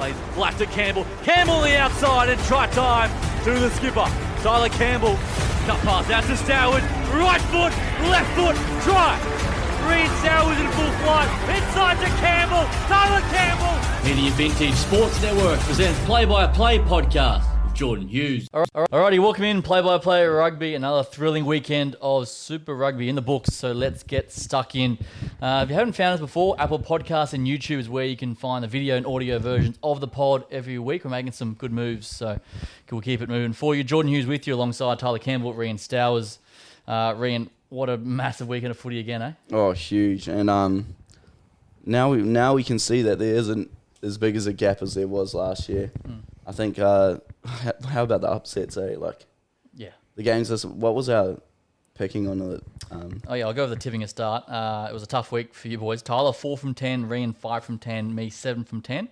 Plays flat to Campbell. Campbell on the outside and try time to the skipper. Tyler Campbell. Cut pass out to Stoward. Right foot, left foot, try. Reed Stoward in full flight. Inside to Campbell. Tyler Campbell. Media Vintage Sports Network presents Play-by-Play podcast with Jordan Hughes. Alrighty, welcome in Play-by-Play Rugby. Another thrilling weekend of Super Rugby in the books, so let's get stuck in. If you haven't found us before, Apple Podcasts and YouTube is where you can find the video and audio versions of the pod every week. We're making some good moves, so we'll keep it moving for you. Jordan Hughes with you alongside Tyler Campbell, Rian Stowers. Rian, what a massive weekend of footy again, eh? Oh, huge. And now we can see that there isn't as big as a gap as there was last year. I think, how about the upsets, eh? Yeah. The games, what was our picking on it? I'll go with the tipping a start. It was a tough week for you boys. Tyler, 4 from 10, Rian, 5 from 10, me, 7 from 10.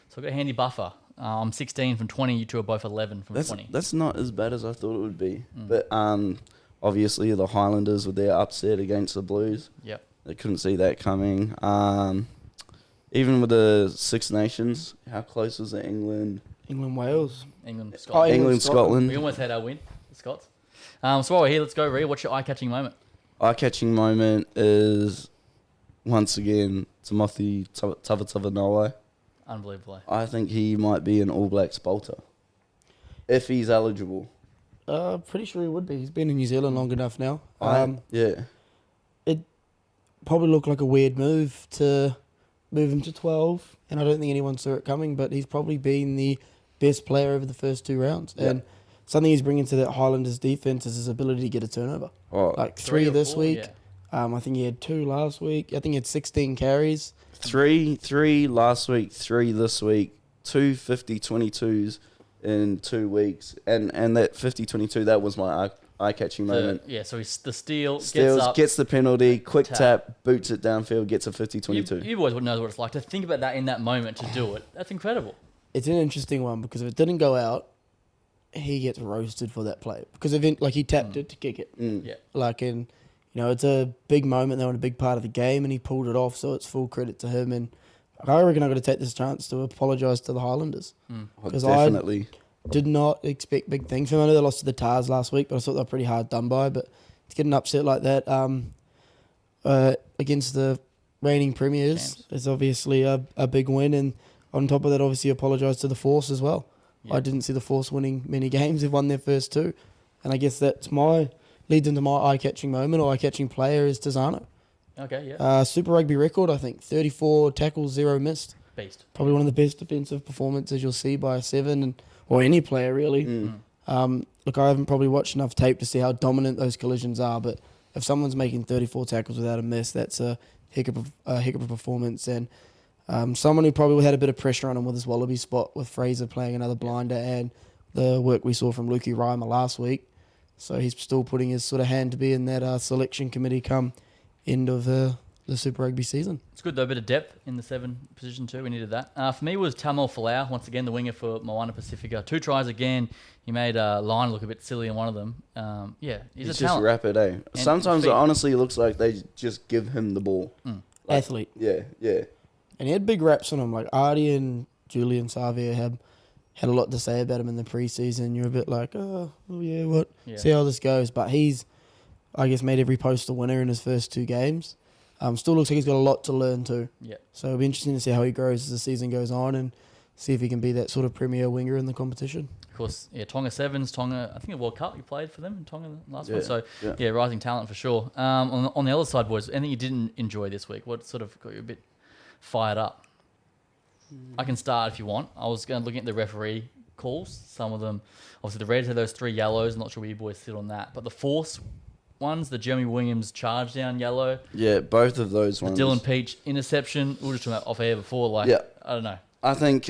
So I've got a handy buffer. I'm 16 from 20, you two are both 11 from 20. That's not as bad as I thought it would be. But obviously the Highlanders with their upset against the Blues. Yep. They couldn't see that coming. Even with the Six Nations, how close was it? Wales. England, Scotland. We almost had our win, the Scots. So while we're here, let's go, Rhea. What's your eye-catching moment? Eye-catching moment is, once again, Timothy Tavatavanawai. Unbelievable. I think he might be an All Blacks bolter, if he's eligible. Pretty sure he would be. He's been in New Zealand long enough now. Yeah. It probably looked like a weird move to move him to 12, and I don't think anyone saw it coming, but he's probably been the best player over the first 2 rounds. Yeah. And something he's bringing to that Highlanders defence is his ability to get a turnover. Oh, like 3 this 4, week. yeah. I think he had 2 last week. I think he had 16 carries. 3 last week, 3 this week, 2 50-22s in 2 weeks. And that 50-22, that was my eye-catching moment. So he's the steal, Steals, gets up. gets the penalty, quick tap, boots it downfield, gets a 50-22. You boys would know what it's like to think about that in that moment to do it. That's incredible. It's an interesting one because if it didn't go out, he gets roasted for that play. Because he tapped it to kick it. Yeah. It's a big moment. They were in a big part of the game, and he pulled it off. So it's full credit to him. And I reckon I've got to take this chance to apologise to the Highlanders because Definitely. I did not expect big things from them. I know they lost to the Tars last week, but I thought they were pretty hard done by. But to get an upset like that against the reigning premiers is obviously a big win. And on top of that, obviously apologise to the Force as well. Yeah. I didn't see the Force winning many games. They've won their first 2, and I guess that's leads into my eye-catching moment or eye-catching player is Tizano. Okay, yeah. Super Rugby record, I think. 34 tackles, 0 missed. Beast. Probably one of the best defensive performances you'll see by a 7 or any player, really. Look, I haven't probably watched enough tape to see how dominant those collisions are, but if someone's making 34 tackles without a miss, that's a heck of a performance. And someone who probably had a bit of pressure on him with his Wallaby spot with Fraser playing another blinder and the work we saw from Lukey Reimer last week. So he's still putting his sort of hand to be in that selection committee come end of the Super Rugby season. It's good though, a bit of depth in the 7 position too. We needed that. For me was Tamal Falau, once again the winger for Moana Pacifica. 2 tries again. He made Line look a bit silly in one of them. He's a just talent. rapid, eh? Sometimes it honestly looks like they just give him the ball. Athlete. Yeah. And he had big raps on him. Like Artie and Julian Savia had a lot to say about him in the preseason. You're a bit like, what? Yeah. See how this goes. But he's, I guess, made every post a winner in his first 2 games. Still looks like he's got a lot to learn too. Yeah. So it'll be interesting to see how he grows as the season goes on and see if he can be that sort of premier winger in the competition. Of course, Tonga Sevens, I think a World Cup you played for them in Tonga last week. So, rising talent for sure. On the other side, boys, anything you didn't enjoy this week? What sort of got you a bit fired up? I can start if you want. I was going to look at the referee calls. Some of them, obviously the Reds had those 3 yellows. I'm not sure where you boys sit on that. But the Force ones, the Jeremy Williams charge down yellow. Yeah, both of those ones. The Dylan Peach interception. We were just talking about off air before. I don't know. I think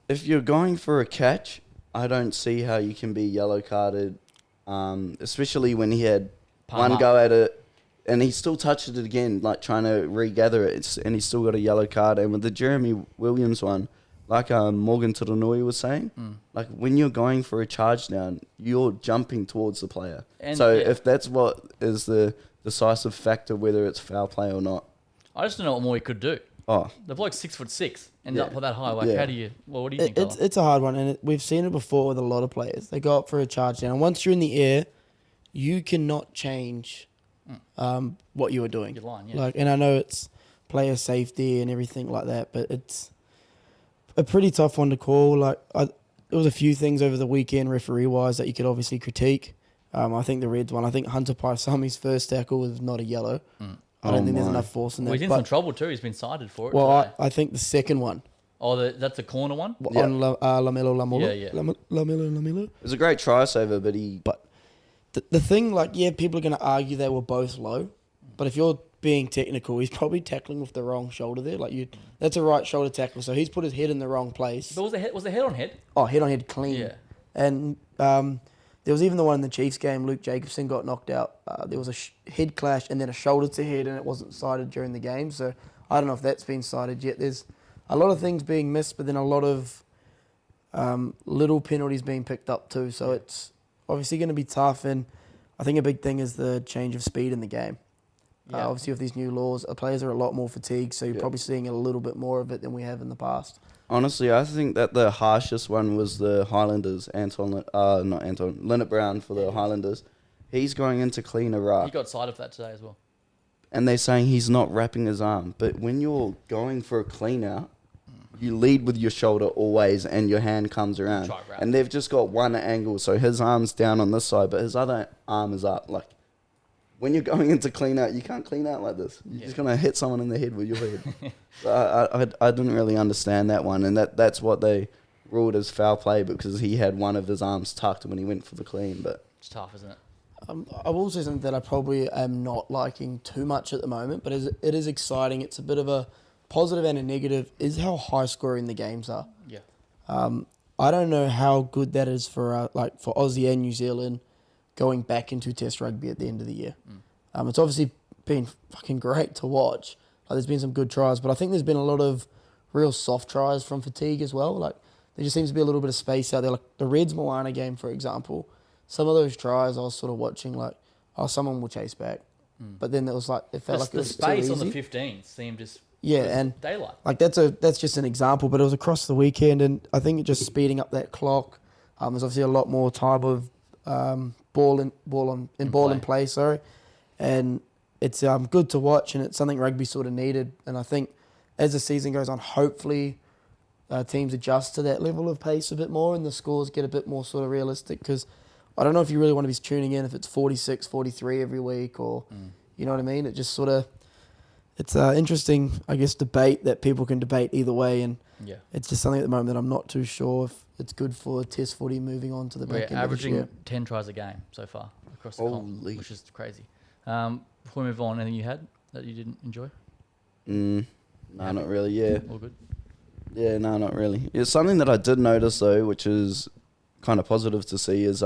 if you're going for a catch, I don't see how you can be yellow carded, especially when he had one go at it and he still touched it again, like trying to regather it, and he still got a yellow card. And with the Jeremy Williams one, like Morgan Turanui was saying, like when you're going for a charge down, you're jumping towards the player. And if that's what is the decisive factor, whether it's foul play or not. I just don't know what more he could do. Oh, The bloke's 6'6", ended Yeah. up that high. Like, Yeah. how do you? Well, what do you think? It's a hard one, and we've seen it before with a lot of players. They go up for a charge down, and once you're in the air, you cannot change what you were doing. Your line, yeah. Like, and I know it's player safety and everything like that, but it's a pretty tough one to call. Like, there was a few things over the weekend referee-wise that you could obviously critique. I think the Reds one. I think Hunter Paisami's first tackle was not a yellow. I don't think there's enough force in Well, that. he's in some trouble too. He's been cited for it. Well, today. I think the second one That's the corner one. on Lamelo Lamolo. Yeah. Lamelo. it was a great try saver, but he. But the thing, like, yeah, people are going to argue they were both low. But if you're being technical, he's probably tackling with the wrong shoulder there. Like, that's a right shoulder tackle. So he's put his head in the wrong place. But was the head on head? Oh, head on head clean. Yeah. And there was even the one in the Chiefs game, Luke Jacobson got knocked out. There was a head clash and then a shoulder to head, and it wasn't cited during the game. So I don't know if that's been cited yet. There's a lot of things being missed, but then a lot of little penalties being picked up too. So it's obviously going to be tough. And I think a big thing is the change of speed in the game. Yeah. Obviously, with these new laws, players are a lot more fatigued, so you're probably seeing a little bit more of it than we have in the past. Honestly, I think that the harshest one was the Highlanders, Leonard Brown for the Highlanders. He's going into clean a ruck, He got cited for that today as well. and they're saying he's not wrapping his arm. But when you're going for a clean out, you lead with your shoulder always, and your hand comes around. Try wrap. And they've just got one angle, so his arm's down on this side, but his other arm is up. Like, when you're going into clean out, you can't clean out like this. You're just going to hit someone in the head with your head. So I didn't really understand that one, and that's what they ruled as foul play because he had one of his arms tucked when he went for the clean. But It's tough, isn't it? I will say something that I probably am not liking too much at the moment, but it is exciting. It's a bit of a positive and a negative, is how high scoring the games are. Yeah. I don't know how good that is for for Aussie and New Zealand going back into Test rugby at the end of the year. It's obviously been fucking great to watch. Like, there's been some good tries, but I think there's been a lot of real soft tries from fatigue as well. Like, there just seems to be a little bit of space out there. Like the Reds Moana game, for example, some of those tries I was sort of watching like, oh, someone will chase back. But then it was like, it felt like it The was space too on the easy. 15 seemed just Yeah, was and daylight. like that's just an example, but it was across the weekend, and I think it just speeding up that clock. There's obviously a lot more time of ball in play, sorry, and it's good to watch, and it's something rugby sort of needed. And I think as the season goes on, hopefully teams adjust to that level of pace a bit more, and the scores get a bit more sort of realistic. Because I don't know if you really want to be tuning in if it's 46, 43 every week, or you know what I mean. It just sort of it's an interesting, I guess, debate that people can debate either way, and Yeah. it's just something at the moment that I'm not too sure if it's good for Test footy moving on to the We're back end of this averaging year. 10 tries a game so far across the comp, Holy. which is crazy. Before we move on, anything you had that you didn't enjoy? no, not really. Yeah, All good? yeah, no, not really. It's something that I did notice though, which is kind of positive to see, is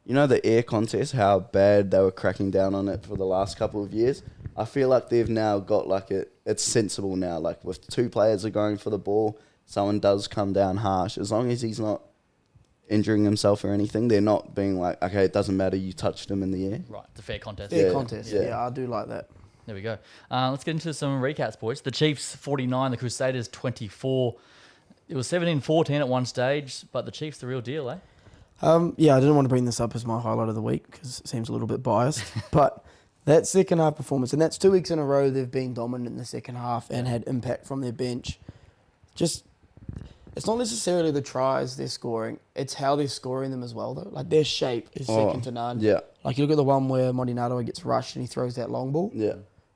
you know, the air contest, how bad they were cracking down on it for the last couple of years. I feel like they've now got like it's sensible now. Like, with two players are going for the ball, someone does come down harsh. As long as he's not injuring himself or anything, they're not being like, okay, it doesn't matter, you touched him in the air. Right, it's a fair contest. Fair Yeah, contest, yeah. yeah, I do like that. There we go. Let's get into some recaps, boys. The Chiefs 49, the Crusaders 24. It was 17-14 at one stage, but the Chiefs the real deal, eh? Yeah, I didn't want to bring this up as my highlight of the week because it seems a little bit biased, but that second half performance, and that's 2 weeks in a row they've been dominant in the second half and had impact from their bench. Just, it's not necessarily the tries they're scoring, it's how they're scoring them as well, though. Like, their shape is second to none. Yeah, Like, you look at the one where Mondinato gets rushed and he throws that long ball. yeah.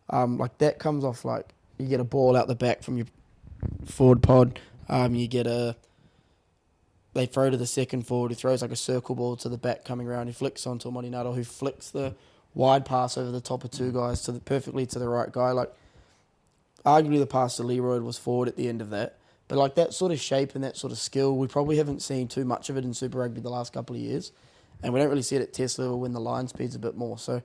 Like, that comes off like you get a ball out the back from your forward pod. They throw to the second forward, who throws like a circle ball to the back coming around. He flicks onto Mondinato, who flicks the wide pass over the top of two guys perfectly to the right guy. Like, arguably the pass to Leroy was forward at the end of that. But like, that sort of shape and that sort of skill, we probably haven't seen too much of it in Super Rugby the last couple of years. And we don't really see it at Test level when the line speed's a bit more. So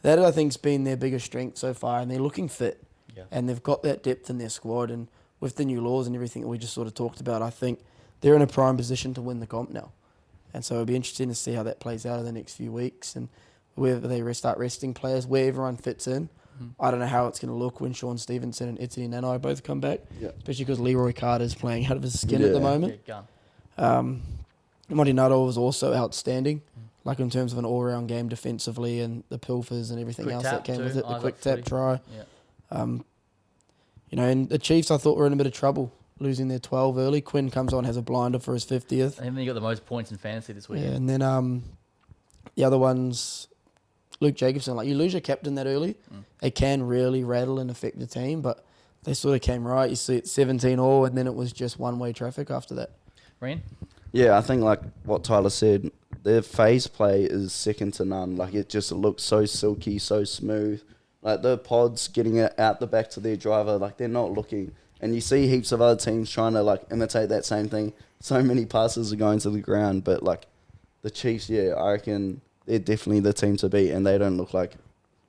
that, I think, has been their biggest strength so far. And they're looking fit. Yeah. And they've got that depth in their squad. And with the new laws and everything that we just sort of talked about, I think they're in a prime position to win the comp now. And so it'll be interesting to see how that plays out in the next few weeks and whether they start resting players, where everyone fits in. I don't know how it's going to look when Sean Stevenson and Etienne and I both come back, Yeah. especially because Leroy Carter's playing out of his skin at the Yeah. moment. Yeah, gun. Monty Nuttall was also outstanding, like in terms of an all-round game defensively and the pilfers and everything Quick else tap that came too, with it. The eyes quick up tap footy. try. Yeah. And the Chiefs I thought were in a bit of trouble, losing their 12 early. Quinn comes on, has a blinder for his 50th. And then you got the most points in fantasy this Yeah, weekend. and then the other ones, Luke Jacobson. Like, you lose your captain that early, it can really rattle and affect the team, but they sort of came right. You see it 17 all, and then it was just one-way traffic after that. Reen? Yeah, I think like what Tyler said, their phase play is second to none. Like it just looks so silky, so smooth. Like the pods getting it out the back to their driver, like they're not looking. And you see heaps of other teams trying to like imitate that same thing. So many passes are going to the ground, but like the Chiefs, yeah, I reckon they're definitely the team to beat, and they don't look like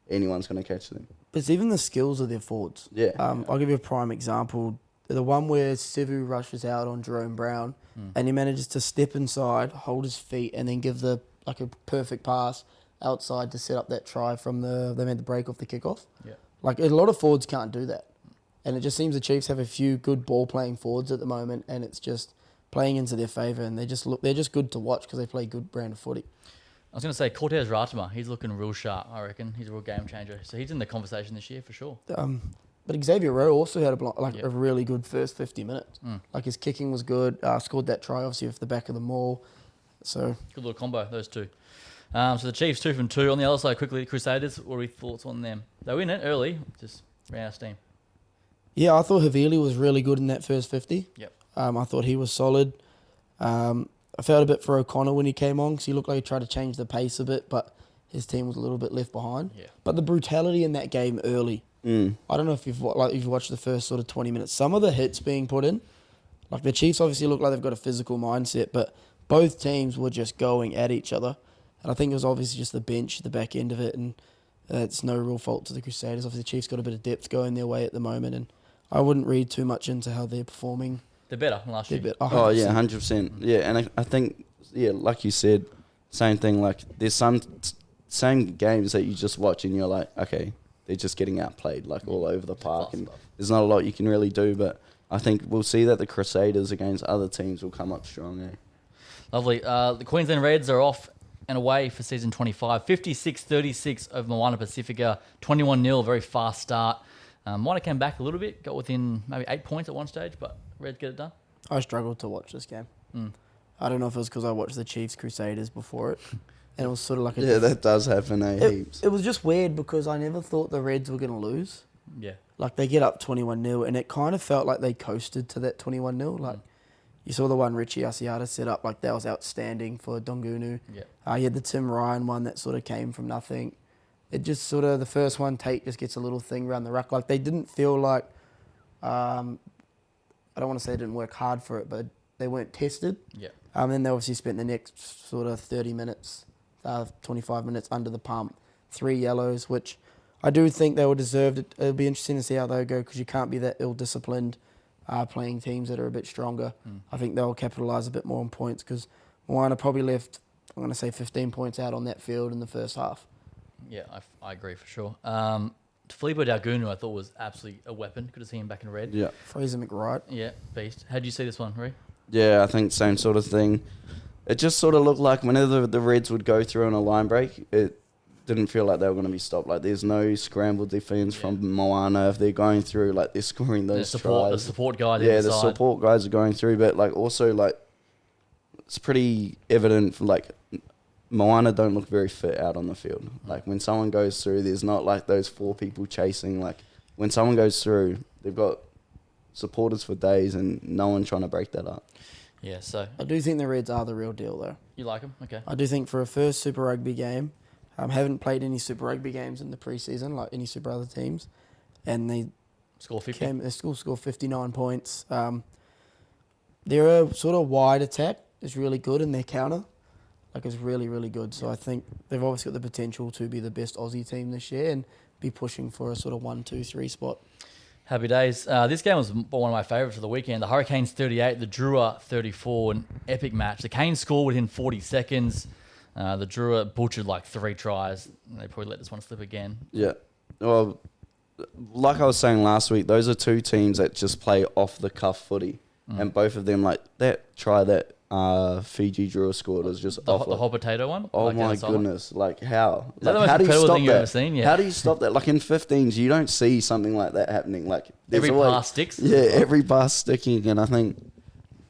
anyone's going to catch them. But it's even the skills of their forwards. Yeah. I'll give you a prime example. The one where Sivu rushes out on Jerome Brown and he manages to step inside, hold his feet, and then give a perfect pass outside to set up that try from they made the break off the kickoff. Yeah. Like, a lot of forwards can't do that. And it just seems the Chiefs have a few good ball-playing forwards at the moment, and it's just playing into their favour, and they're just good to watch because they play good brand of footy. I was going to say Cortez Ratama. He's looking real sharp, I reckon. He's a real game changer. So he's in the conversation this year for sure. But Xavier Rowe also had Yep. a really good first 50 minutes. Like, his kicking was good. Scored that try, obviously, off the back of the maul. So Good little combo, those two. So the Chiefs 2 from 2. On the other side, quickly, the Crusaders. What are your thoughts on them? They win it early, just ran out of steam. yeah, I thought Havili was really good in that first 50. Yep. I thought he was solid. I felt a bit for O'Connor when he came on because he looked like he tried to change the pace a bit, but his team was a little bit left behind. Yeah. But the brutality in that game early, I don't know if you've watched the first sort of 20 minutes. Some of the hits being put in, like the Chiefs obviously look like they've got a physical mindset, but both teams were just going at each other. And I think it was obviously just the bench, the back end of it, and it's no real fault to the Crusaders. Obviously, the Chiefs got a bit of depth going their way at the moment, and I wouldn't read too much into how they're performing. They're better than last year. Oh, yeah, 100%. Yeah, and I think, yeah, like you said, same thing. Like, there's some games that you just watch and you're like, okay, they're just getting outplayed, like, all over the park. And there's not a lot you can really do, but I think we'll see that the Crusaders against other teams will come up strong, eh? Lovely. The Queensland Reds are off and away for season 25. 56-36 over Moana Pacifica. 21-0, very fast start. Moana came back a little bit, got within maybe 8 points at one stage, but Reds get it done. I struggled to watch this game. I don't know if it was because I watched the Chiefs Crusaders before it, and it was sort of like Yeah, that does happen, eh? Heaps. It was just weird because I never thought the Reds were going to lose. Yeah. Like, they get up 21-0, and it kind of felt like they coasted to that 21-0. Like, you saw the one Richie Asiata set up, like, that was outstanding for Dongunu. Yeah. You had the Tim Ryan one that sort of came from nothing. It just sort of, the first one, Tate just gets a little thing around the ruck. Like, they didn't feel like, I don't want to say they didn't work hard for it, but they weren't tested. Yeah. Then they obviously spent the next sort of 30 minutes, 25 minutes under the pump, 3 yellows, which I do think they were deserved. It'll be interesting to see how they go because you can't be that ill-disciplined playing teams that are a bit stronger. I think they'll capitalise a bit more on points because Moana probably left, I'm going to say 15 points out on that field in the first half. Yeah, I agree for sure. Filippo Dalgunu, I thought was absolutely a weapon. Good to see him back in red. Yeah. Fraser McWright. Yeah, beast. How did you see this one, Ree? Yeah, I think same sort of thing. It just sort of looked like whenever the Reds would go through on a line break, it didn't feel like they were going to be stopped. Like, there's no scrambled defense from Moana. If they're going through, like, they're scoring those tries. The support guys Yeah, inside. the support guys are going through, but, like, also, like, it's pretty evident, like, Moana don't look very fit out on the field. Like, when someone goes through, there's not, like, those 4 people chasing. Like, when someone goes through, they've got supporters for days and no one trying to break that up. Yeah, so I do think the Reds are the real deal, though. you like him? Okay. I do think for a first Super Rugby game, haven't played any Super Rugby games in the preseason, like any Super other teams, and they Score 50. they scored 59 points. Their sort of wide attack is really good, and their counter, like, is really, really good. So I think they've obviously got the potential to be the best Aussie team this year and be pushing for a sort of 1, 2, 3 spot. Happy days. This game was one of my favourites of the weekend. The Hurricanes 38, the Drua 34, an epic match. The Canes scored within 40 seconds. The Drua butchered like 3 tries. They probably let this one slip again. Yeah. Well, like I was saying last week, those are two teams that just play off the cuff footy, and both of them like that. Try that. Fiji Drew scored was just The off. hot potato one? Oh Like down my the sideline? goodness! Like how? Is that the Like, most how do you incredible stop thing you've that? ever seen? Yeah. How do you stop that? Like in 15s, you don't see something like that happening. Like there's Every always- pass sticks? Yeah, every pass sticking, and I think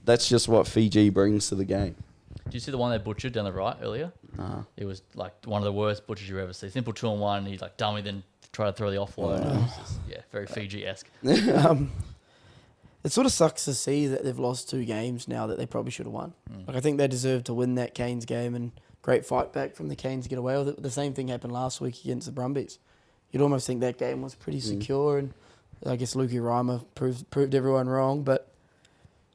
that's just what Fiji brings to the game. Did you see the one they butchered down the right earlier? Nah. It was like one of the worst butchers you ever see. Simple 2-on-1, he like dummy, then try to throw the offload. It was just, yeah, very Fiji-esque. It sort of sucks to see that they've lost 2 games now that they probably should have won. Like I think they deserve to win that Canes game, and great fight back from the Canes to get away with it. The same thing happened last week against the Brumbies. You'd almost think that game was pretty secure, and I guess Lukey Reimer proved everyone wrong. But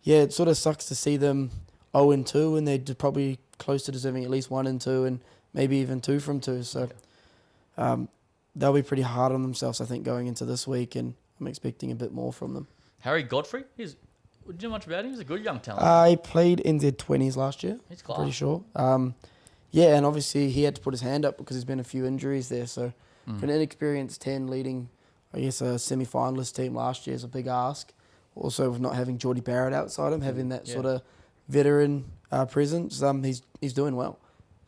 yeah, it sort of sucks to see them 0-2, and they're probably close to deserving at least 1-2, and maybe even 2 from 2. So they'll be pretty hard on themselves, I think, going into this week, and I'm expecting a bit more from them. Harry Godfrey, do you know much about him? He's a good young talent. He played in their 20s last year. He's class. Pretty sure. Yeah, and obviously he had to put his hand up because there's been a few injuries there. So for an inexperienced 10 leading, I guess, a semi-finalist team last year is a big ask. Also, with not having Geordie Barrett outside him, having that sort of veteran presence, he's doing well.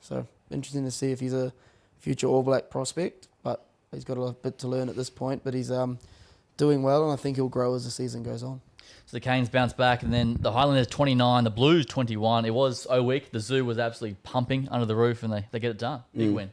So interesting to see if he's a future All Black prospect, but he's got a bit to learn at this point. But he's doing well, and I think he'll grow as the season goes on. So the Canes bounce back, and then the Highlanders 29, the Blues 21. It was week. The Zoo was absolutely pumping under the roof, and they get it done. Big win.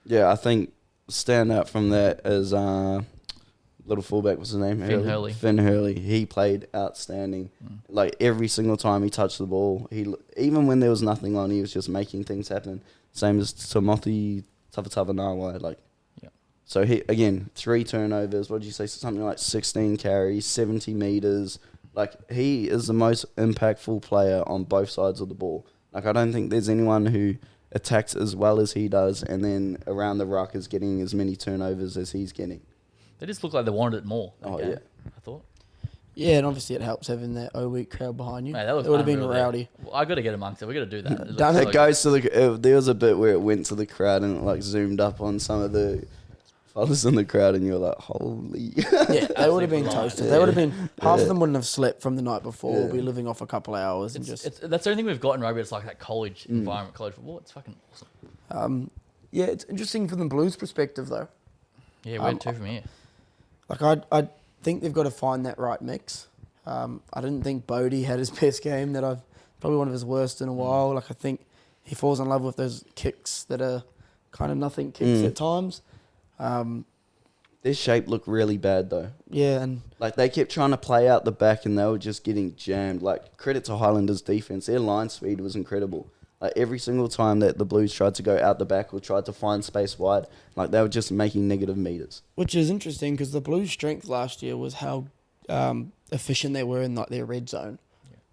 Yeah, I think stand out from that is little fullback. What's his name? Hurley. Finn Hurley. He played outstanding. Like every single time he touched the ball, even when there was nothing on, he was just making things happen. Same as Timothy Tafatavanawai. Like. So, he again, 3 turnovers, what did you say, something like 16 carries, 70 metres. Like, he is the most impactful player on both sides of the ball. Like, I don't think there's anyone who attacks as well as he does and then around the ruck is getting as many turnovers as he's getting. They just looked like they wanted it more. Yeah. I thought. Yeah, and obviously it helps having that week crowd behind you. Mate, that it would have been unreal there. rowdy. Well, I got to get amongst it. We got to do that. Done It goes to there was a bit where it went to the crowd and it like zoomed up on some of the fellas in the crowd, and you're like, holy. Yeah, they would have been toasted. They would have been, half of them wouldn't have slept from the night before, be living off a couple of hours. And That's the only thing we've got in rugby. It's like that college environment, college football. It's fucking awesome. Yeah, it's interesting from the Blues' perspective, though. Yeah, we're 2 from here. Like, I think they've got to find that right mix. I didn't think Bodie had his best game, probably one of his worst in a while. Like, I think he falls in love with those kicks that are kind of nothing kicks at times. Their shape looked really bad, though. Yeah, and Like, they kept trying to play out the back, and they were just getting jammed. Like, credit to Highlanders' defense. Their line speed was incredible. Like, every single time that the Blues tried to go out the back or tried to find space wide, like, they were just making negative meters. which is interesting because the Blues' strength last year was how efficient they were in like their red zone,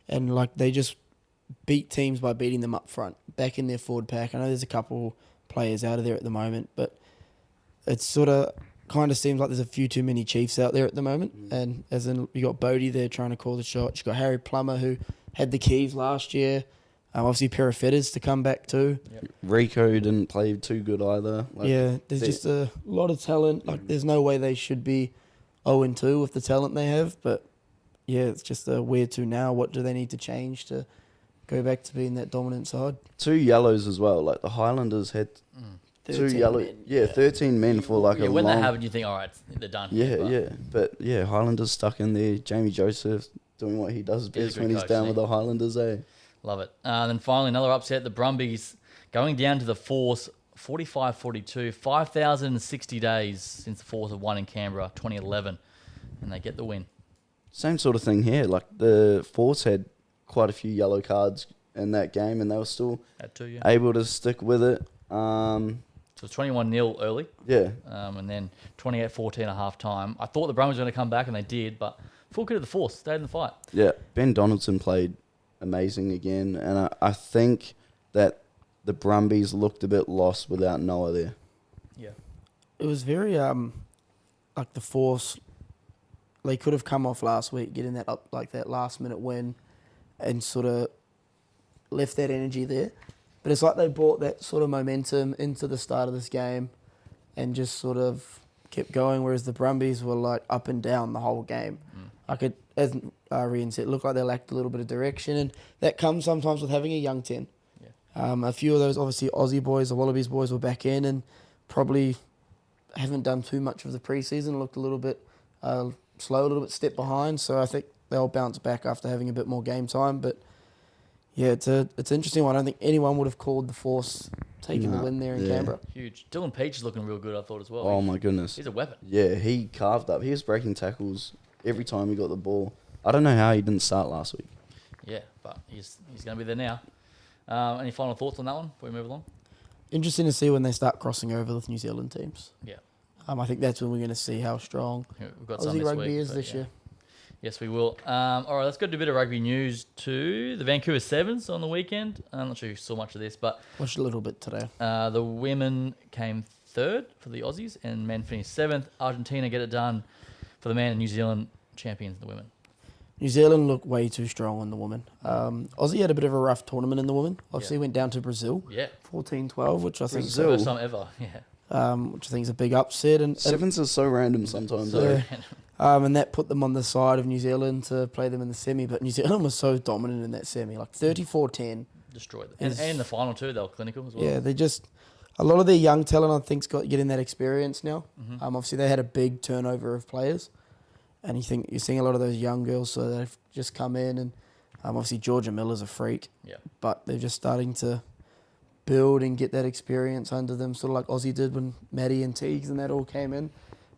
and like they just beat teams by beating them up front, back in their forward pack. I know there's a couple players out of there at the moment, but it's sort of kind of seems like there's a few too many Chiefs out there at the moment. And as in, you got Bodie there trying to call the shots. You got Harry Plummer who had the keys last year. Obviously, Perifettas to come back too. Rico didn't play too good either. Like, Yeah, there's just a lot of talent. Like, there's no way they should be 0-2 with the talent they have. But yeah, it's just a where to now. What do they need to change to go back to being that dominant side? 2 yellows as well. Like, the Highlanders had 2 13 yellow. men. Yeah, 13 men for like a When long... that happened, you think, all right, they're done. Yeah. But yeah, Highlanders stuck in there. Jamie Joseph doing what he does He's a best good when he's coach, down isn't with the Highlanders, eh? Love it. Then finally, another upset. The Brumbies going down to the Force, 45-42. 5,060 days since the Force have won in Canberra, 2011. And they get the win. Same sort of thing here. Like, the Force had quite a few yellow cards in that game, and they were still Had 2, yeah. able to stick with it. So it's 21-0 early. Yeah. And then 28-14 at half time. I thought the Brumbies were going to come back, and they did, but full credit to the Force. Stayed in the fight. Yeah. Ben Donaldson played amazing again, and I think that the Brumbies looked a bit lost without Noah there. Yeah. It was very like the Force. They could have come off last week, getting that up like that last minute win, and sort of left that energy there. But it's like they brought that sort of momentum into the start of this game, and just sort of kept going, whereas the Brumbies were like up and down the whole game. As Rian said, it looked like they lacked a little bit of direction, and that comes sometimes with having a young 10. A few of those, obviously, Aussie boys, the Wallabies boys were back in and probably haven't done too much of the preseason, looked a little bit slow, a little bit step behind, so I think they'll bounce back after having a bit more game time. But yeah, it's an interesting one. I don't think anyone would have called the Force taking the win there in Canberra. Huge. Dylan Peach is looking real good, I thought, as well. Oh, my goodness. He's a weapon. Yeah, he carved up. He was breaking tackles every time he got the ball. I don't know how he didn't start last week. Yeah, but he's going to be there now. Any final thoughts on that one before we move along? Interesting to see when they start crossing over with New Zealand teams. Yeah. I think that's when we're going to see how strong We've got some Aussie this rugby week, is but this year. Yes, we will. All right, let's go do a bit of rugby news too. The Vancouver Sevens on the weekend. I'm not sure you saw much of this, but Watched a little bit today. the women came third for the Aussies and men finished seventh. Argentina get it done for the men, and New Zealand champions the women. New Zealand looked way too strong in the women. Aussie had a bit of a rough tournament in the women. Obviously went down to Brazil, Yeah. 14-12, which I think Brazil. First time ever. Yeah. which I think is a big upset. And Sevens are so random sometimes. So, eh? and that put them on the side of New Zealand to play them in the semi. But New Zealand was so dominant in that semi, like 34-10. destroyed them. And the final two, they were clinical as well. Yeah, they just a lot of their young talent, I think, got getting that experience now. Obviously, they had a big turnover of players, and you're seeing a lot of those young girls, so they've just come in, and obviously Georgia Miller's a freak. Yeah. But they're just starting to build and get that experience under them, sort of like Aussie did when Maddie and Teagues and that all came in,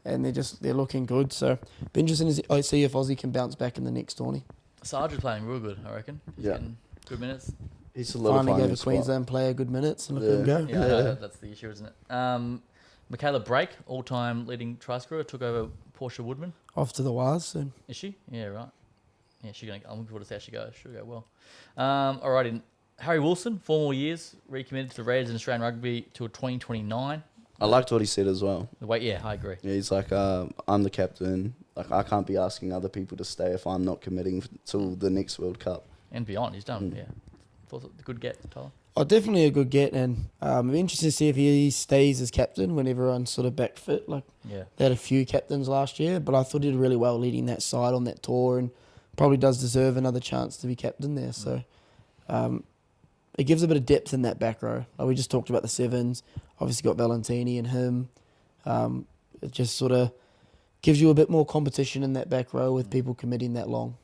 and they're looking good. So, be interesting to see if Aussie can bounce back in the next tourney. Sarge is playing real good, I reckon. He's getting good minutes. He's Finally solidifying gave a his spot. Queensland player good minutes, and look at him go. Yeah, I know, that's the issue, isn't it? Michaela Brake, all-time leading try scorer, took over Portia Woodman. Off to the Waz soon. Is she? Yeah, right. Yeah, I'm looking forward to see how she goes. She'll go well. Alrighty. Harry Wilson, 4 more years, recommitted to the Reds in Australian rugby till 2029. I liked what he said as well. I agree. Yeah, he's like, I'm the captain. Like, I can't be asking other people to stay if I'm not committing till the next World Cup. And beyond, he's done. Yeah, thought it was a good get, Tyler. Oh, definitely a good get, and I'm interested to see if he stays as captain when everyone's sort of back fit. Like, they had a few captains last year, but I thought he did really well leading that side on that tour, and probably does deserve another chance to be captain there. So, it gives a bit of depth in that back row. Like we just talked about the Sevens, obviously got Valentini and him. It just sort of gives you a bit more competition in that back row with people committing that long.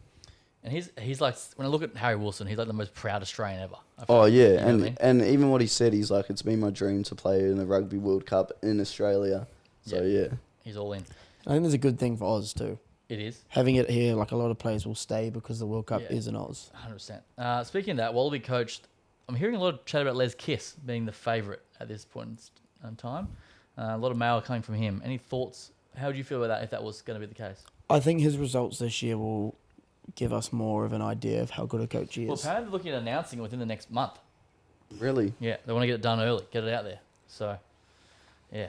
And he's like, when I look at Harry Wilson, he's like the most proud Australian ever. Oh, yeah. You know what I mean? And even what he said, he's like, it's been my dream to play in the Rugby World Cup in Australia. So, yeah. He's all in. I think there's a good thing for Oz too. It is. Having it here, like a lot of players will stay because the World Cup is in Oz. 100%. Speaking of that, Wallaby coach, I'm hearing a lot of chat about Les Kiss being the favourite at this point in time. A lot of mail coming from him. Any thoughts? How would you feel about that if that was going to be the case? I think his results this year will give us more of an idea of how good a coach he is. Well, apparently they're looking at announcing it within the next month. Really? Yeah, they want to get it done early, get it out there. So, yeah.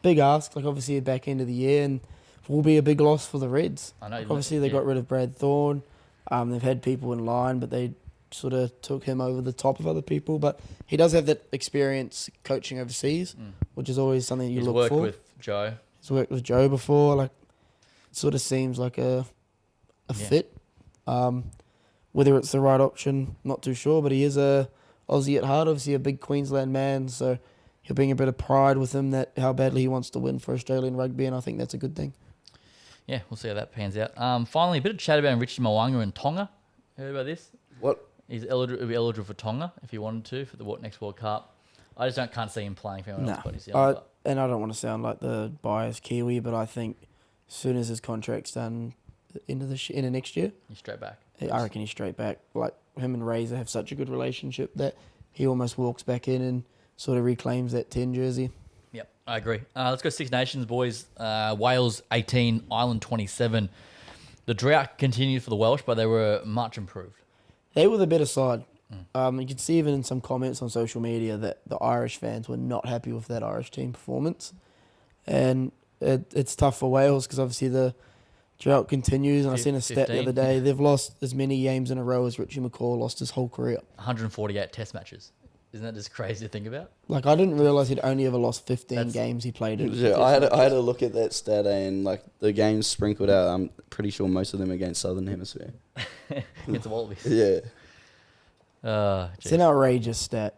Big ask, like obviously at back end of the year, and will be a big loss for the Reds. I know. Like obviously they got rid of Brad Thorne. They've had people in line, but they sort of took him over the top of other people. But he does have that experience coaching overseas, which is always something you look for. He's worked with Joe. He's worked with Joe before. Like, it sort of seems like a fit. Whether it's the right option, not too sure. But he is a Aussie at heart, obviously a big Queensland man. So he'll bring a bit of pride with him that how badly he wants to win for Australian rugby, and I think that's a good thing. Yeah, we'll see how that pans out. Finally, a bit of chat about Richie Mo'unga and Tonga. Heard about this? What? He's he'll be eligible for Tonga if he wanted to for the next World Cup. I just can't see him playing for anyone else but New Zealand. And I don't want to sound like the biased Kiwi, but I think as soon as his contract's done into next year, he's straight back. I reckon he's straight back. Like him and Razor have such a good relationship that he almost walks back in and sort of reclaims that 10 jersey. Yep, I agree. Let's go Six Nations, boys. Wales 18, Ireland 27. The drought continued for the Welsh, but they were much improved. They were the better side. You could see even in some comments on social media that the Irish fans were not happy with that Irish team performance. And it's tough for Wales because obviously the drought continues. And I seen a stat the other day. They've lost as many games in a row as Richie McCaw lost his whole career. 148 test matches. Isn't that just crazy to think about? Like, I didn't realise he'd only ever lost 15 That's- games he played in. Yeah, I had a look at that stat, and like the games sprinkled out. I'm pretty sure most of them against Southern Hemisphere. Against the Wallabies. Yeah, It's an outrageous stat.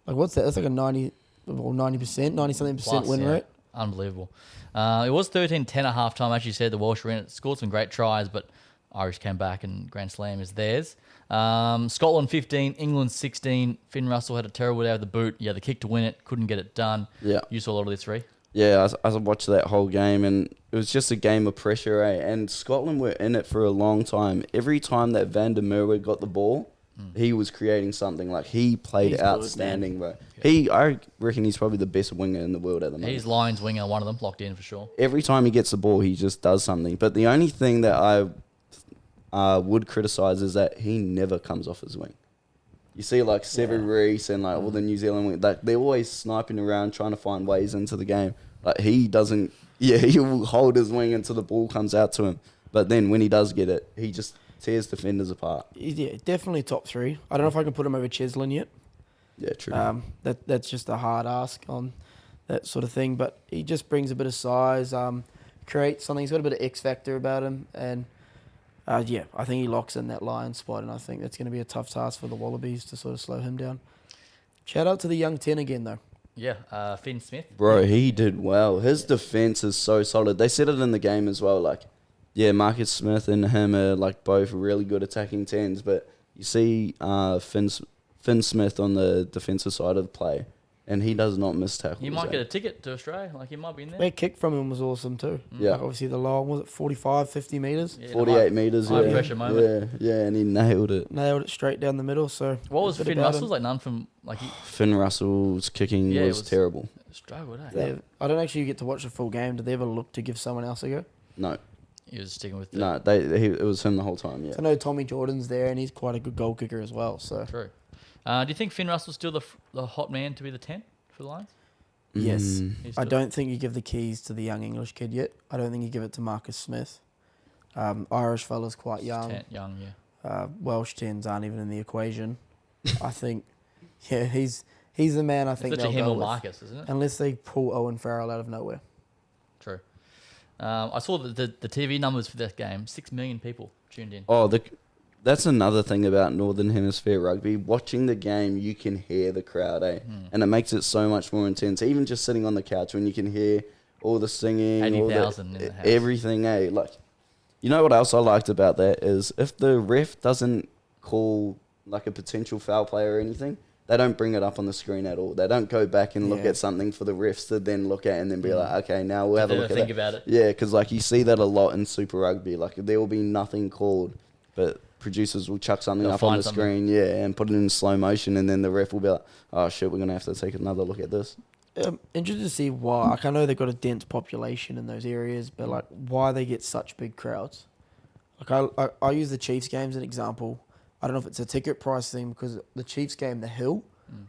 Like, what's that? That's like a 90% 90-something percent win rate. Unbelievable. It was 13-10 at half time. As you said, the Welsh were in it, scored some great tries, but Irish came back and Grand Slam is theirs. Scotland 15, England 16. Finn Russell had a terrible day with the boot. Yeah, the kick to win it, couldn't get it done. yeah. You saw a lot of this, Ree? Yeah, I watched that whole game, and it was just a game of pressure, eh? And Scotland were in it for a long time. Every time that Van der Merwe got the ball, he was creating something. Like, he played He's good, outstanding, bro. I reckon he's probably the best winger in the world at the moment. He's Lions winger, one of them, locked in for sure. Every time he gets the ball, he just does something. But the only thing that I would criticise is that he never comes off his wing. You see, like, Sever Reece and, like, all the New Zealand wing, like, they're always sniping around trying to find ways into the game. Like, he doesn't... Yeah, he will hold his wing until the ball comes out to him. But then when he does get it, he just tears defenders apart. Yeah, definitely top 3. I don't know if I can put him over Cheslin yet. Yeah, true. That's just a hard ask on that sort of thing. But he just brings a bit of size, creates something. He's got a bit of X factor about him, and yeah, I think he locks in that Lion spot, and I think that's going to be a tough task for the Wallabies to sort of slow him down. Shout out to the young 10 again, though. Yeah, Finn Smith. Bro, he did well. His defense is so solid. They said it in the game as well. Like, yeah, Marcus Smith and him are like both really good attacking 10s, but you see Finn Smith on the defensive side of the play, and he does not miss tackles. He might get a ticket to Australia. Like, he might be in there. That kick from him was awesome too. Yeah. Like, obviously the long, was it 45, 50 metres? Yeah, 48 metres. high Yeah. pressure moment. Yeah, and he nailed it. Nailed it straight down the middle. So What was a bit Finn about Russell's? him. Like, none from... Like, he Finn Russell's kicking Yeah, it was was- terrible. struggled, eh? Yeah. I don't actually get to watch the full game. Did they ever look to give someone else a go? No, He was sticking with the... no, it was him the whole time. Yeah. I know Tommy Jordan's there, and he's quite a good goal kicker as well. So True. Do you think Finn Russell's still the hot man to be the 10 for the Lions? yes, Mm. He's I still- don't think you give the keys to the young English kid yet. I don't think you give it to Marcus Smith. Irish fella's quite young. 10, young, yeah. Welsh 10s aren't even in the equation. I think, yeah, he's the man. I think It's they'll literally him go or with, Marcus, isn't it? unless they pull Owen Farrell out of nowhere. True. I saw the TV numbers for that game. 6 million people tuned in. Oh, that's another thing about Northern Hemisphere rugby. Watching the game, you can hear the crowd, eh? And it makes it so much more intense. Even just sitting on the couch when you can hear all the singing, all 80,000 in the house. everything, eh? Like, you know what else I liked about that is if the ref doesn't call like a potential foul play or anything, they don't bring it up on the screen at all. They don't go back and look Yeah. at something for the refs to then look at and then be like, okay, now we'll have a They look at think it. about it. Yeah, because like you see that a lot in Super Rugby. Like there will be nothing called, but producers will chuck something They'll up on find the something. screen, yeah, and put it in slow motion, and then the ref will be like, "Oh shit, we're gonna have to take another look at this." Interested to see why. Like, I know they've got a dense population in those areas, but like why they get such big crowds. Like I use the Chiefs game as an example. I don't know if it's a ticket price thing because the Chiefs game, the Hill,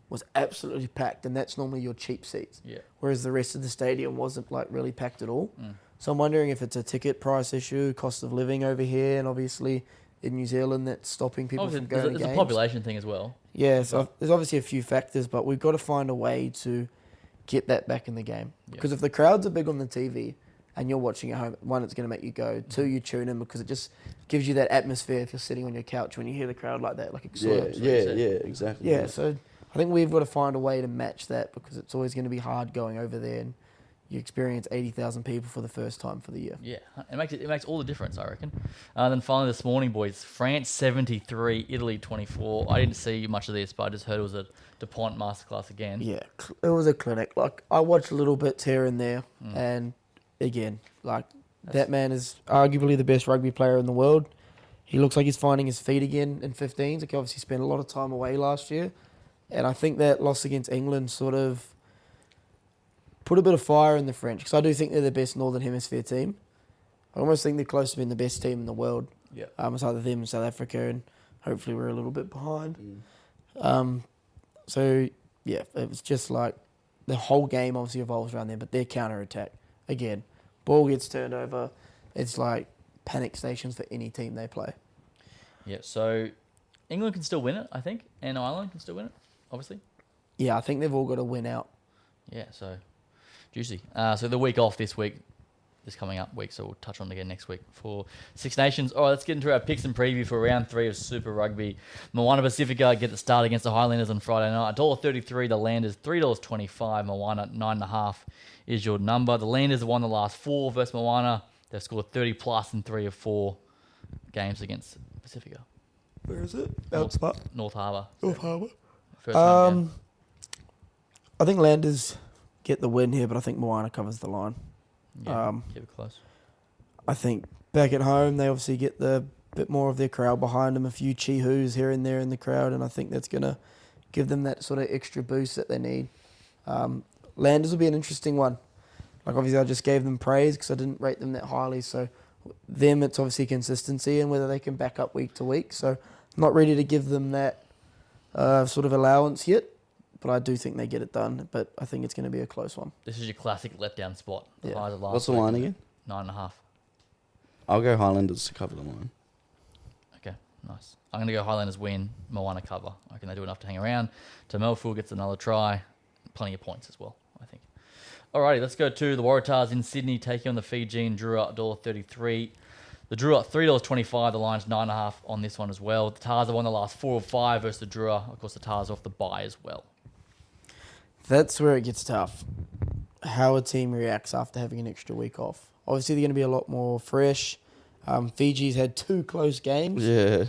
was absolutely packed, and that's normally your cheap seats. Yeah. Whereas the rest of the stadium wasn't like really packed at all. So I'm wondering if it's a ticket price issue, cost of living over here, and obviously in New Zealand that's stopping people Obviously, from going to there's games. a population thing as well. Yeah, so there's obviously a few factors, but we've got to find a way to get that back in the game. Yeah. Because if the crowds are big on the TV and you're watching at home, one, it's going to make you go. Two, you tune in because it just gives you that atmosphere if you're sitting on your couch when you hear the crowd like that, like Yeah, excited. yeah, exactly. Yeah, so I think we've got to find a way to match that because it's always going to be hard going over there and you experience 80,000 people for the first time for the year. Yeah, it makes all the difference, I reckon. Then finally this morning, boys, France 73, Italy 24. I didn't see much of this, but I just heard it was a DuPont masterclass again. Yeah, it was a clinic. Like, I watched little bits here and there, and again, like, that man is arguably the best rugby player in the world. He looks like he's finding his feet again in 15s. Like, he obviously spent a lot of time away last year, and I think that loss against England sort of put a bit of fire in the French, because I do think they're the best Northern Hemisphere team. I almost think they're close to being the best team in the world. Yeah. It's either them and South Africa, and hopefully we're a little bit behind. So, yeah, it was just like the whole game obviously evolves around them, but their counter-attack, again, ball gets turned over. It's like panic stations for any team they play. Yeah, so England can still win it, I think, and Ireland can still win it, obviously. Yeah, I think they've all got to win out. Yeah, so juicy. So the week off this week, this coming up week, so we'll touch on it again next week for Six Nations. All right, let's get into our picks and preview for round 3 of Super Rugby. Moana Pacifica get the start against the Highlanders on Friday night. $1.33, the Landers $3.25. Moana 9.5 is your number. The Landers have won the last 4 versus Moana. They've scored 30 plus in 3 of 4 games against Pacifica. Where is it? North Harbour. North Harbour. First round game. I think Landers get the win here, but I think Moana covers the line. Yeah, keep it close. I think back at home, they obviously get the bit more of their crowd behind them, a few Chihoos here and there in the crowd, and I think that's going to give them that sort of extra boost that they need. Landers will be an interesting one. Like, obviously, I just gave them praise because I didn't rate them that highly, so them, it's obviously consistency and whether they can back up week to week, so I'm not ready to give them that sort of allowance yet, but I do think they get it done, but I think it's going to be a close one. This is your classic letdown spot. Yeah. What's the line again? 9.5. I'll go Highlanders to cover the line. Okay, nice. I'm going to go Highlanders win, Moana cover. I reckon they do enough to hang around. Tamelfu gets another try. Plenty of points as well, I think. Alrighty, let's go to the Waratahs in Sydney, taking on the Fijian Drua $1.33. The Drua $3.25. The line's 9.5 on this one as well. The Tars have won the last 4 of 5 versus the Drua. Of course, the Tars are off the bye as well. That's where it gets tough. How a team reacts after having an extra week off. Obviously, they're going to be a lot more fresh. Fiji's had 2 close games. Yeah.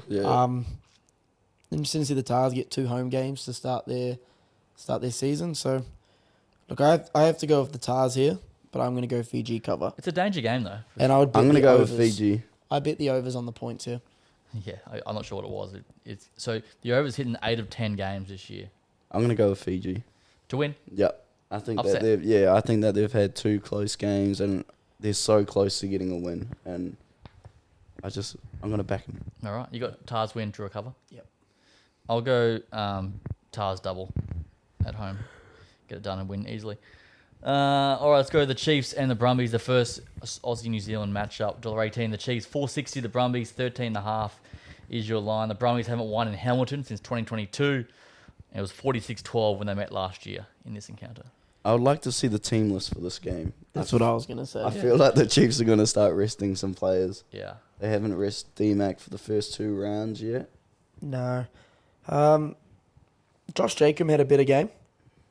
Interesting to see the Tars get 2 home games to start their season. So, look, I have to go with the Tars here, but I'm going to go Fiji cover. It's a danger game, though. And I would bet I'm going to the go overs. with Fiji. I bet the overs on the points here. Yeah, I'm not sure what it was. So the over's hitting 8 of 10 games this year. I'm going to go with Fiji. To win? Yep. I think Upset. that they've had 2 close games and they're so close to getting a win, and I'm going to back them. All right, you got Tars win, Drua cover. Yep. I'll go Tars double at home, get it done and win easily. All right, let's go to the Chiefs and the Brumbies. The first Aussie New Zealand matchup. $1.18. The Chiefs $4.60. The Brumbies 13.5 is your line. The Brumbies haven't won in Hamilton since 2022. It was 46-12 when they met last year in this encounter. I would like to see the team list for this game. That's what I was going to say. I feel like the Chiefs are going to start resting some players. Yeah. They haven't rested D-Mac for the first 2 rounds yet. No. Josh Jacob had a better game,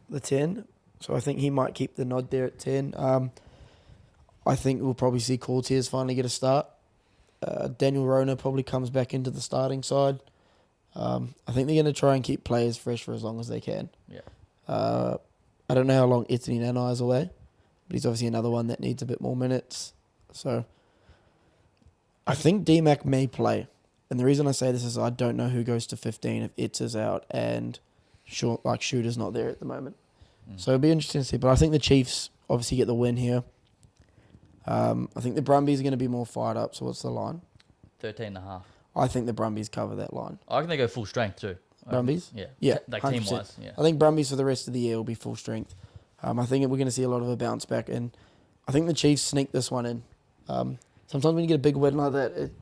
the 10. So I think he might keep the nod there at 10. I think we'll probably see Cortez finally get a start. Daniel Rona probably comes back into the starting side. I think they're going to try and keep players fresh for as long as they can. Yeah. I don't know how long Etienne Nana is away, but he's obviously another one that needs a bit more minutes. So I think D-Mac may play. And the reason I say this is I don't know who goes to 15 if Itz is out and Shooter's not there at the moment. So it'll be interesting to see. But I think the Chiefs obviously get the win here. I think the Brumbies are going to be more fired up. So what's the line? 13.5. I think the Brumbies cover that line. I reckon they go full strength too. Brumbies? Yeah. 100%. Team-wise, yeah. I think Brumbies for the rest of the year will be full strength. I think we're going to see a lot of a bounce back. And I think the Chiefs sneak this one in. Sometimes when you get a big win like that, it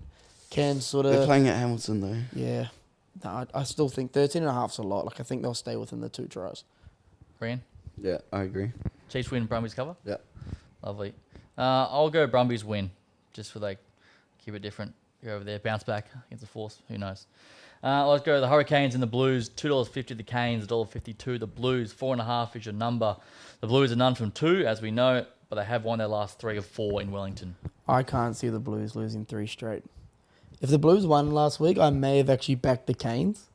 can sort of... They're playing at Hamilton, though. Yeah. No, I still think 13.5 is a lot. I think they'll stay within the 2 tries. Brian? Yeah, I agree. Chiefs win, Brumbies cover? Yeah. Lovely. I'll go Brumbies win, just for keep it different. Go over there, bounce back against the Force. Who knows? Let's go the Hurricanes and the Blues. $2.50 the Canes, $1.52 the Blues. 4.5 is your number. The Blues are none from 2, as we know, but they have won their last 3 of 4 in Wellington. I can't see the Blues losing 3 straight. If the Blues won last week, I may have actually backed the Canes,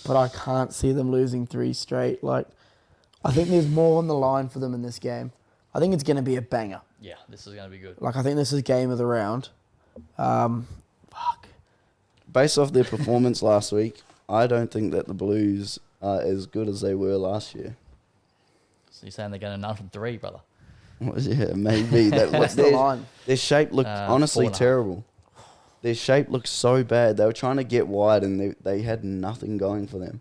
but I can't see them losing 3 straight. I think there's more on the line for them in this game. I think it's going to be a banger. Yeah, this is going to be good. I think this is game of the round. Fuck. Based off their performance last week, I don't think that the Blues are as good as they were last year. So you're saying they're going to none from 3, brother? Well, yeah, maybe. What's the line? Their shape looked honestly 4.5. terrible. Their shape looked so bad. They were trying to get wide and they had nothing going for them.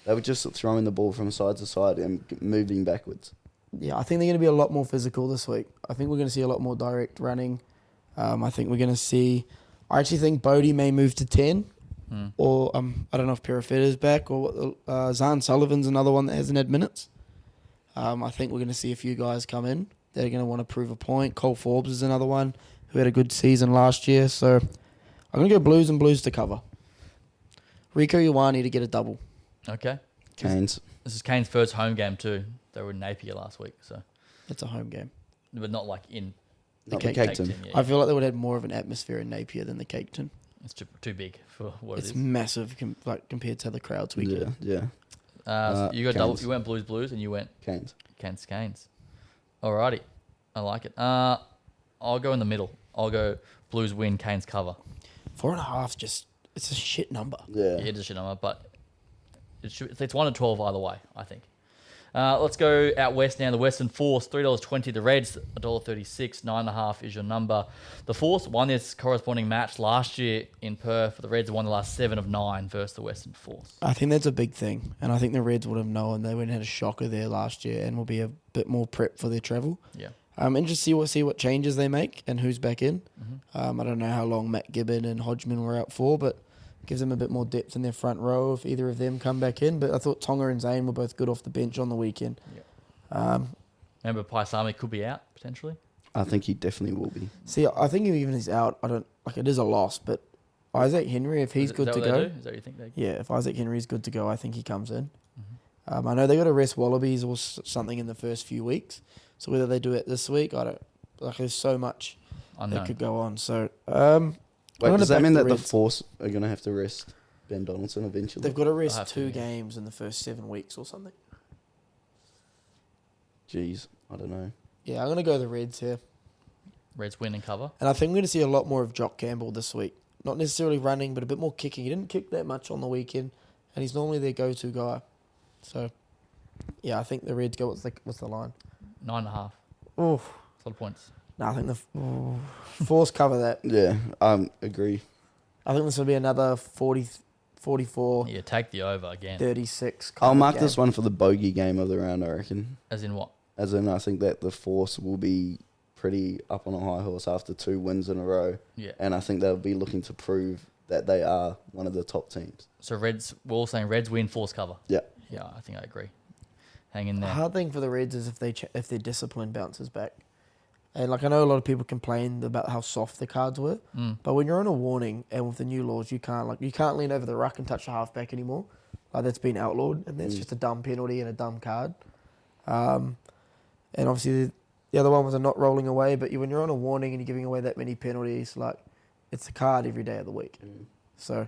They were just throwing the ball from side to side and moving backwards. Yeah, I think they're going to be a lot more physical this week. I think we're going to see a lot more direct running. I think we're going to see... I actually think Bodie may move to 10 or I don't know if Perifeta's back, or Zahn Sullivan's another one that hasn't had minutes. I think we're going to see a few guys come in that are going to want to prove a point. Cole Forbes is another one who had a good season last year. So I'm going to go Blues and Blues to cover. Rico Ioane to get a double. Okay. Canes. This is Kane's first home game too. They were in Napier last week, so It's a home game. but not like in Not Cake the Cake Tin. Tin, yeah. I feel like they would have more of an atmosphere in Napier than the Cake Tin. It's too big for what It's it is. massive compared to the crowds we get. Yeah. So you got double. Canes. You went Blues, and you went Canes. Canes. Alrighty, I like it. I'll go in the middle. I'll go Blues win, Canes cover. 4.5 just it's a shit number. Yeah. Yeah, it is a shit number, but it's 1 to 12 either way, I think. Let's go out west now. The Western Force, $3.20. The Reds, $1.36. 9.5 is your number. The Force won this corresponding match last year in Perth. The Reds won the last 7 of 9 versus the Western Force. I think that's a big thing, and I think the Reds would have known they went and had a shocker there last year, and will be a bit more prep for their travel. Yeah. And just see what changes they make and who's back in. I don't know how long Matt Gibbon and Hodgman were out for, but gives them a bit more depth in their front row if either of them come back in. But I thought Tonga and Zane were both good off the bench on the weekend. Remember, Paisami could be out potentially. I think he definitely will be. See, I think if even he's out, I don't like it is a loss. But Isaac Henry, if he's Is good that to what they go, do? Is that what you think they? yeah, if Isaac Henry's good to go, I think he comes in. I know they got to rest Wallabies or something in the first few weeks. So whether they do it this week, I don't like. There's so much Unknown. that could go on. So Wait, does that mean that the Reds. Force are going to have to rest Ben Donaldson eventually? They've got to have rest to, 2 yeah. games in the first 7 weeks or something. Jeez, I don't know. Yeah, I'm going to go the Reds here. Reds win and cover. And I think we're going to see a lot more of Jock Campbell this week. Not necessarily running, but a bit more kicking. He didn't kick that much on the weekend, and he's normally their go-to guy. So, yeah, I think the Reds go. What's the line? 9.5. Oh, That's a lot of points. no, I think the Force cover that. Yeah, agree. I think this will be another 40, 44, Yeah, take the over again. 36. I'll kind of mark game. this one for the bogey game of the round, I reckon. As in what? As in, I think that the Force will be pretty up on a high horse after 2 wins in a row. Yeah. And I think they'll be looking to prove that they are one of the top teams. So Reds, we're all saying Reds win, Force cover. Yeah. Yeah, I think I agree. Hang in The there. hard thing for the Reds is if their discipline bounces back. And like I know a lot of people complained about how soft the cards were, but when you're on a warning and with the new laws, you can't lean over the ruck and touch the halfback anymore. Like that's been outlawed, and that's just a dumb penalty and a dumb card. And obviously the other one was a not rolling away. But when you're on a warning and you're giving away that many penalties, like it's a card every day of the week. So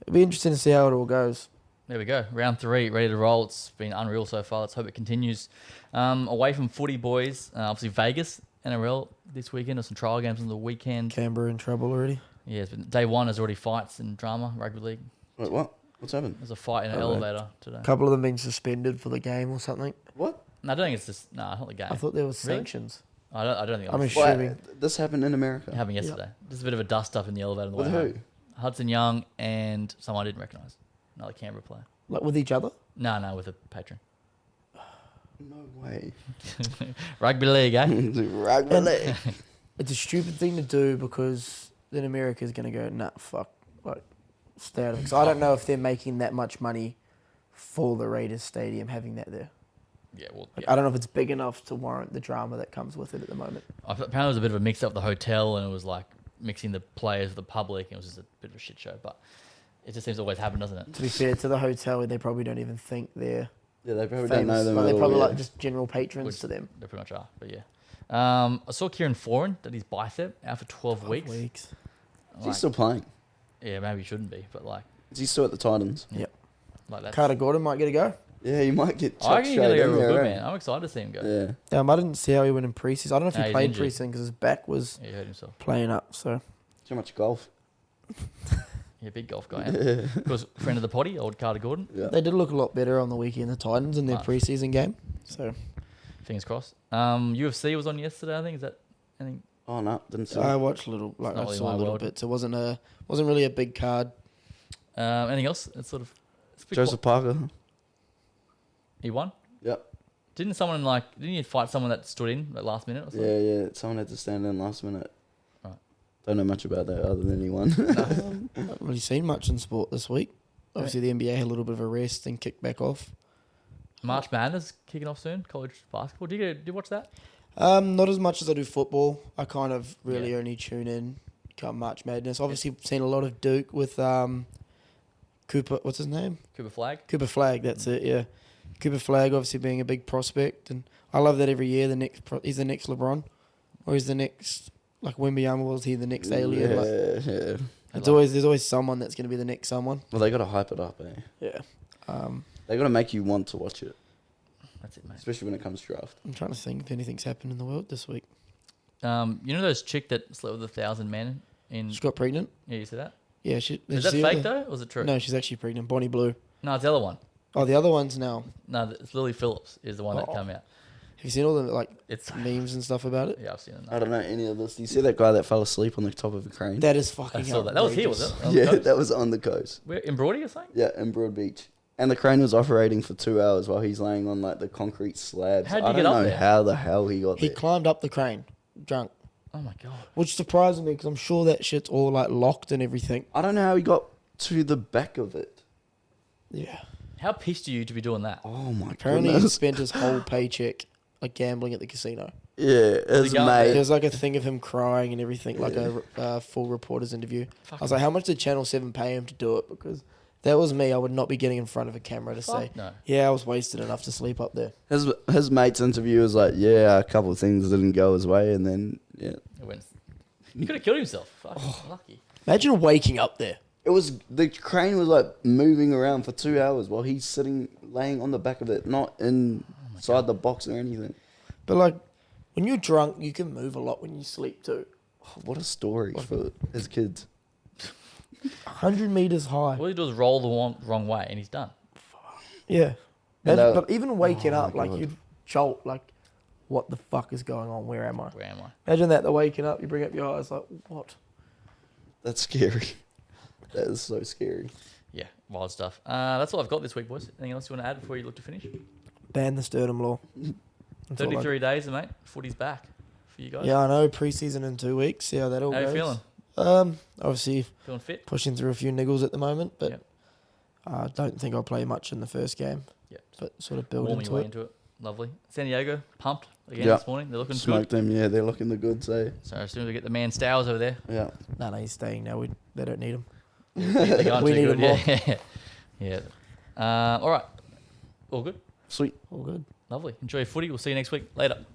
it'll be interesting to see how it all goes. There we go. Round 3, ready to roll. It's been unreal so far. Let's hope it continues. Away from footy, boys. Obviously, Vegas, NRL this weekend. There's some trial games on the weekend. Canberra in trouble already. Yeah, it's been, day 1 is already fights and drama, rugby league. Wait, what? What's happened? There's a fight in an Oh, elevator today. A couple of them been suspended for the game or something. What? No, I don't think it's just... No, not the game. I thought there was Really? sanctions. I don't think I'm it was assuming. This happened in America. happened yesterday. Just a bit of a dust-up in the elevator on the With way who? home. Hudson Young and someone I didn't recognise. Another Canberra player. Like with each other? No, with a patron. No way. Rugby league, eh? Rugby league. It's a stupid thing to do because then America's going to go, nah, fuck. Like, stay out of it. Because I don't know if they're making that much money for the Raiders Stadium having that there. Yeah, well, Like, yeah. I don't know if it's big enough to warrant the drama that comes with it at the moment. Apparently there was a bit of a mix-up at the hotel and it was like mixing the players with the public and it was just a bit of a shit show. But it just seems to always happen, doesn't it? To be fair, to the hotel, they probably don't even think they're Yeah, they probably famous. don't know them Like, at they're all. probably yeah. like just general patrons Which to them. They pretty much are, but yeah. I saw Kieran Foran did his bicep out for 12 weeks. Weeks. Is he still playing? Yeah, maybe he shouldn't be, but like Is he still at the Titans? Yep. that's... Carter Gordon might get a go. Yeah, he might get I chucked reckon he's straight going to go in real there, good, eh? man. I'm excited to see him go. Yeah. I didn't see how he went in preseason. I don't know if No, he he's played injured. preseason because his back was Yeah, he hurt himself. playing up. So Too much golf. Yeah, big golf guy. Of course, friend of the potty, old Carter Gordon. Yeah. they did look a lot better on the weekend, the Titans, in their Nice. preseason game. So Fingers crossed. UFC was on yesterday, I think. Is that anything? Oh, no. Didn't see I it. watched a little, like not I really saw my a little world. bit. So it wasn't really a big card. Anything else? It's sort of... It's a bit Joseph Parker. He won? Yep. Didn't you fight someone that stood in at last minute or something? Yeah. Someone had to stand in last minute. Don't know much about that other than anyone. Haven't really seen much in sport this week. Obviously, the NBA had a little bit of a rest and kicked back off. March Madness kicking off soon. College basketball. Do you watch that? Not as much as I do football. I kind of really only tune in come March Madness. Obviously, seen a lot of Duke with Cooper. What's his name? Cooper Flag. Cooper Flag. That's it. Yeah, Cooper Flag. Obviously, being a big prospect, and I love that every year. He's the next LeBron, or he's the next like Wembanyama. Was he the next alien? Yeah. There's always someone that's going to be the next someone. Well, they got to hype it up, eh? Yeah. They got to make you want to watch it, That's it, mate. especially when it comes to draft. I'm trying to think if anything's happened in the world this week. You know those chick that slept with 1,000 men in? She got pregnant. Yeah, you see that? Yeah, Is that fake though, or is it true? No, she's actually pregnant. Bonnie Blue. No, it's the other one. Oh, the other one's now. No, it's Lily Phillips is the one that came out. Have you seen all the It's memes and stuff about it? yeah, I've seen it. I don't know any of this. Do you see that guy that fell asleep on the top of a crane? That is fucking. I saw that. That was here, was it? On the Yeah, coast? that was on the coast. Where, in Broady or something? Yeah, in Broad Beach. And the crane was operating for 2 hours while he's laying on like the concrete slabs. How'd I you don't get up know there? how the hell he got He there. climbed up the crane, drunk, Oh my god. which surprised me because I'm sure that shit's all like locked and everything. I don't know how he got to the back of it. Yeah. How pissed are you to be doing that? Oh my Apparently, he goodness. spent his whole paycheck like gambling at the casino. Yeah, as he go up mate. There's like a thing of him crying and everything, like a full reporter's interview. I was like, how much did Channel 7 pay him to do it? Because if that was me, I would not be getting in front of a camera to say, no. yeah, I was wasted enough to sleep up there. His mate's interview was like, yeah, a couple of things didn't go his way, and then yeah, It went. He could have killed himself. Fuck, lucky. Imagine waking up there. it was the crane was like moving around for 2 hours while he's sitting laying on the back of it, not inside the box or anything. But like, when you're drunk, you can move a lot when you sleep too. Oh, what a story for his kids. 100 meters high. All he do is roll the wrong way, and he's done. Yeah. And, Imagine- but even waking oh up, my like God. you'd jolt, like, what the fuck is going on? Where am I? Where am I? Imagine that, the waking up, you bring up your eyes, like, what? That's scary. That is so scary. Yeah, wild stuff. That's all I've got this week, boys. Anything else you want to add before you look to finish? Ban the Sturdom law. That's all I- 33 days, mate. Footy's back for you guys. Yeah, I know. Pre-season in 2 weeks. See how that all How goes. you feeling? Obviously Feeling fit? pushing through a few niggles at the moment, but Yep. I don't think I'll play much in the first game. Yeah. But sort of build Warming into your way it. into it. Lovely. San Diego, pumped again Yeah. this morning. They're looking Smoked good. them, yeah, they're looking the goods, eh? So as soon as we get the man Stowers over there, Yeah. No, he's staying now. They don't need him. they're going We too need good. him Yeah. Yeah. All right. All good. Sweet. All good. Lovely. Enjoy your footy. We'll see you next week. Later.